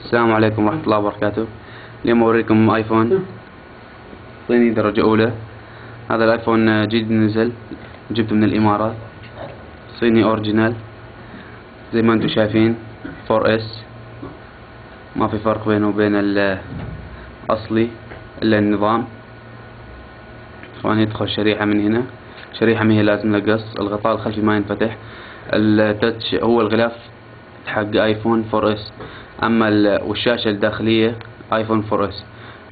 السلام عليكم ورحمة الله وبركاته. اليوم أوريكم آيفون صيني درجة أولى. هذا الآيفون جديد نزل، جبته من الإمارات، صيني أوريجينال زي ما انتم شايفين 4S. ما في فرق بينه وبين الأصلي إلا النظام. طبعا يدخل شريحة من هنا، شريحة ما هي لازم لها قص. الغطاء الخلفي ما ينفتح. التاتش هو الغلاف حق آيفون 4S، أما والشاشة الداخلية آيفون 4S.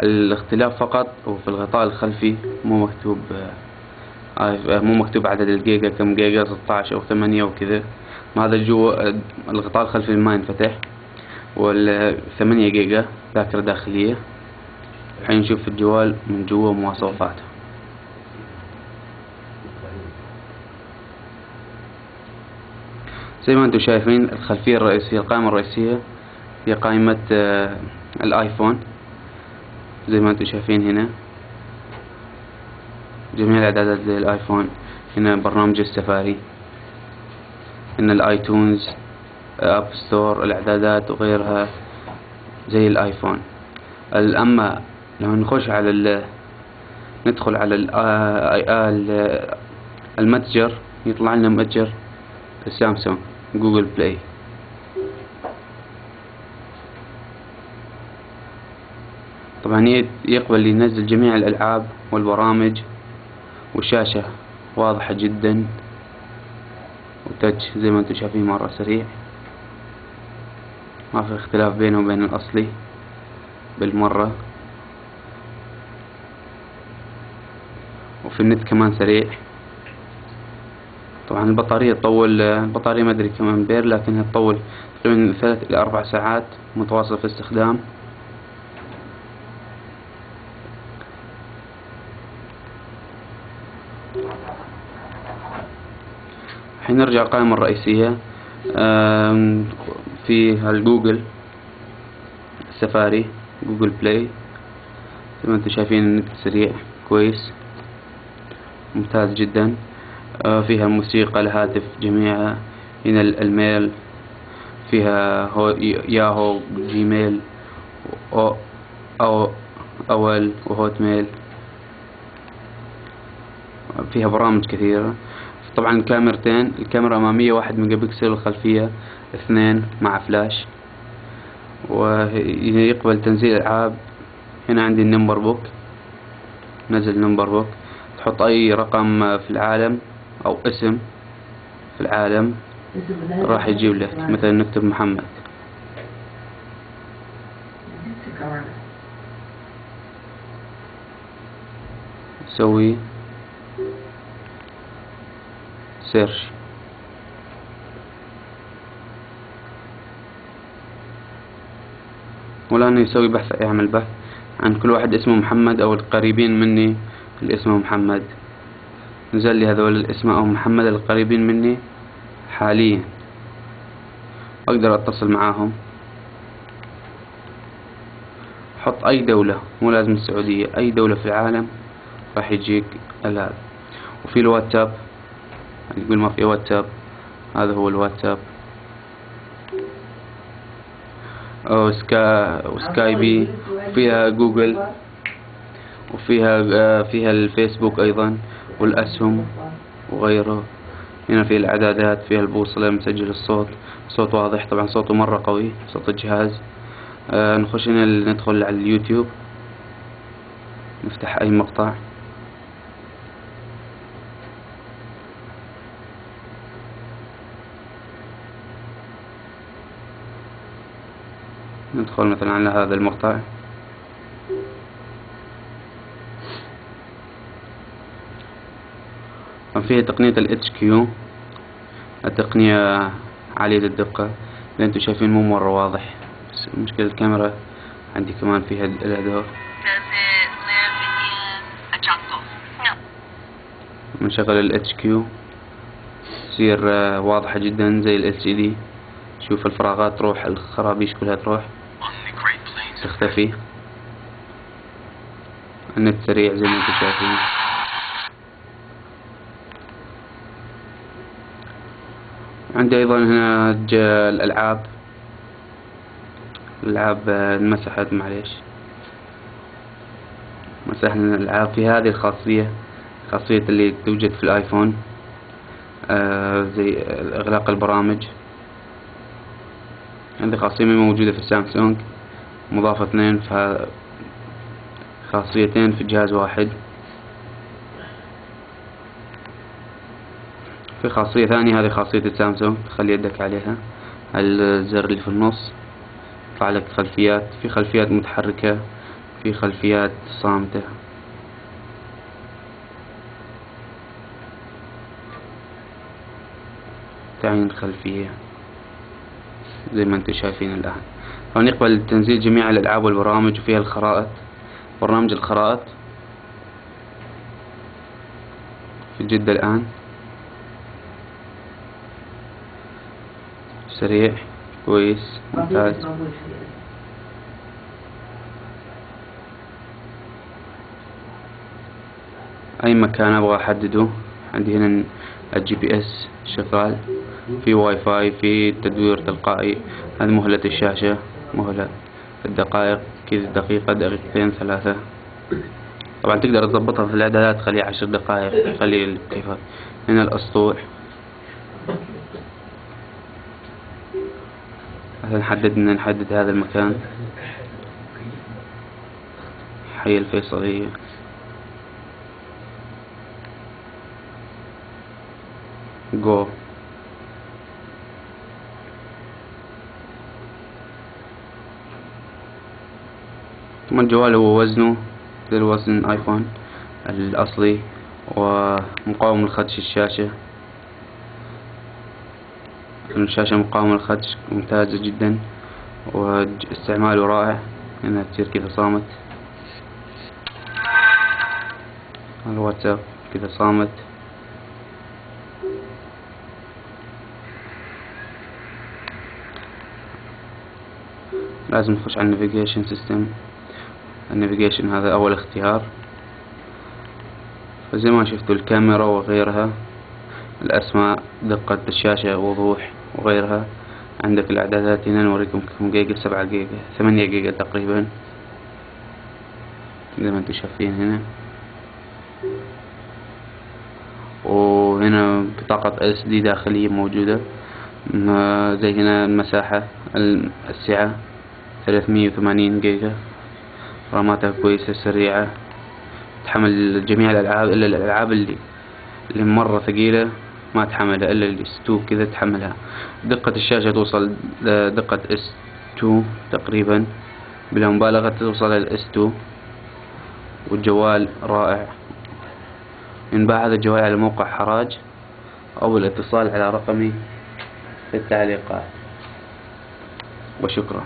الاختلاف فقط وفي الغطاء الخلفي مو مكتوب عدد الجيجا، كم جيجا، 16 أو 8 وكذا. هذا جوا الغطاء الخلفي ما ينفتح، وال8 جيجا ذاكرة داخلية. الحين نشوف الجوال من جوا مواصفاته. زي ما انتم شايفين الخلفية الرئيسية، القائمة الرئيسية هي قائمة الآيفون. زي ما انتم شايفين هنا جميع الإعدادات زي الآيفون. هنا برنامج السفاري، هنا الآيتونز، أب ستور، الإعدادات وغيرها زي الآيفون. أما لو نخش على ندخل على المتجر، يطلع لنا متجر سامسونج جوجل بلاي. طبعا يقبل ينزل جميع الألعاب والبرامج، والشاشة واضحة جدا، وتاتش زي ما انتم شايفين مرة سريع، ما في اختلاف بينه وبين الأصلي بالمرة. وفي النت كمان سريع. طبعا البطارية تطول، البطارية ما ادري كم امبير، لكنها تطول تقريبا 3 إلى 4 ساعات متواصلة في الاستخدام. الحين نرجع القائمة الرئيسية. في الجوجل السفاري جوجل بلاي، زي ما انتم شايفين النت سريع كويس ممتاز جدا. فيها الموسيقى، الهاتف جميعها. هنا الميل، فيها ياهو، جيميل، أو أول وهوت ميل. فيها برامج كثيرة. طبعا كاميرتين، الكاميرا الأمامية 1 ميجا بكسل، والخلفية 2 مع فلاش. ويقبل تنزيل ألعاب. هنا عندي النمبر بوك، نزل نمبر بوك، تحط أي رقم في العالم أو اسم في العالم راح يجيب لك. مثلا نكتب محمد، سوي سيرش، والآن يسوي بحث، يعمل بحث عن كل واحد اسمه محمد أو القريبين مني اللي اسمه محمد. نزل لي هذول الاسماء أو محمد القريبين مني حاليا، أقدر أتصل معاهم. حط أي دولة، مو لازم السعودية، أي دولة في العالم راح يجيك هذا. وفي الواتساب، يقول ما في واتساب، هذا هو الواتساب. أو وسكايبي، فيها جوجل، فيها الفيسبوك أيضا، والأسهم وغيره. هنا في الإعدادات، فيها البوصلة، مسجل الصوت، صوت واضح. طبعا صوته مرة قوي، صوت الجهاز. نخش هنا ندخل على اليوتيوب، نفتح أي مقطع. ندخل مثلا على هذا المقطع، فيها تقنية ال HQ، التقنية عالية الدقة اللي انتم شايفين مو مرة واضح، بس مشكلة الكاميرا عندي كمان فيها الهدوء. نشغل ال HQ تصير واضحة جدا زي ال LCD. شوف الفراغات تروح، الخرابيش كلها تروح، تختفي. النت سريع زي ما انتم شايفين. عندي ايضا هنا الالعاب، الألعاب انمسحت معليش. مسحنا الألعاب. في هذه الخاصية، خاصية اللي توجد في الآيفون، زي إغلاق البرامج. عندي خاصية مو موجودة في السامسونج، مضافة 2 خاصيتين في جهاز واحد. في خاصية ثانية، هذه خاصية السامسونج، تخلي يدك عليها الزر اللي في النص يطلع لك خلفيات. في خلفيات متحركة، في خلفيات صامتة. تعيين خلفية زي ما انتم شايفين الآن. هون يقبل تنزيل جميع الألعاب والبرامج، وفيها الخرائط، برنامج الخرائط في جدة الآن. سريع كويس ممتاز. أي مكان أبغى أحدده عندي هنا. الGPS شغال، في واي فاي، في تدوير تلقائي. هذه مهلة الشاشة، مهلة الدقائق، كذا دقيقة، دقيقتين، 3. طبعا تقدر تضبطها في الإعدادات، تخليها 10 دقائق، تخلي كيف. هنا الأسطوع، نحدد هذا المكان. حي الفيصلية. جو. ثم الجوال هو وزنه مثل وزن ايفون الأصلي، ومقاوم لخدش الشاشة. الشاشة مقاومة للخدش، ممتازة جدا، واستعماله رائع. هنا تصير كذا صامت. الواتساب كذا صامت. لازم نخش على النافيجيشن سيستم. النافيجيشن هذا أول اختيار. فزي ما شفتوا الكاميرا وغيرها، الأسماء، دقة الشاشة، وضوح، وغيرها. عندك الإعدادات هنا، نوريكم كم جيجا. 7 جيجا، 8 جيجا تقريبا، زي ما انتم شايفين هنا. وهنا بطاقة SD داخلية موجودة. زي هنا المساحة، السعة 380 جيجا. راماتها كويسة، سريعة، تحمل جميع الألعاب إلا الألعاب اللي مرة ثقيلة ما تحملها، إلا S2 كذا تحملها. دقة الشاشة توصل لدقة S2 تقريبا، بلا مبالغة توصل إلى S2. والجوال رائع. ينباع هذا الجوال على موقع حراج، أو بالاتصال على رقمي في التعليقات. وشكرا.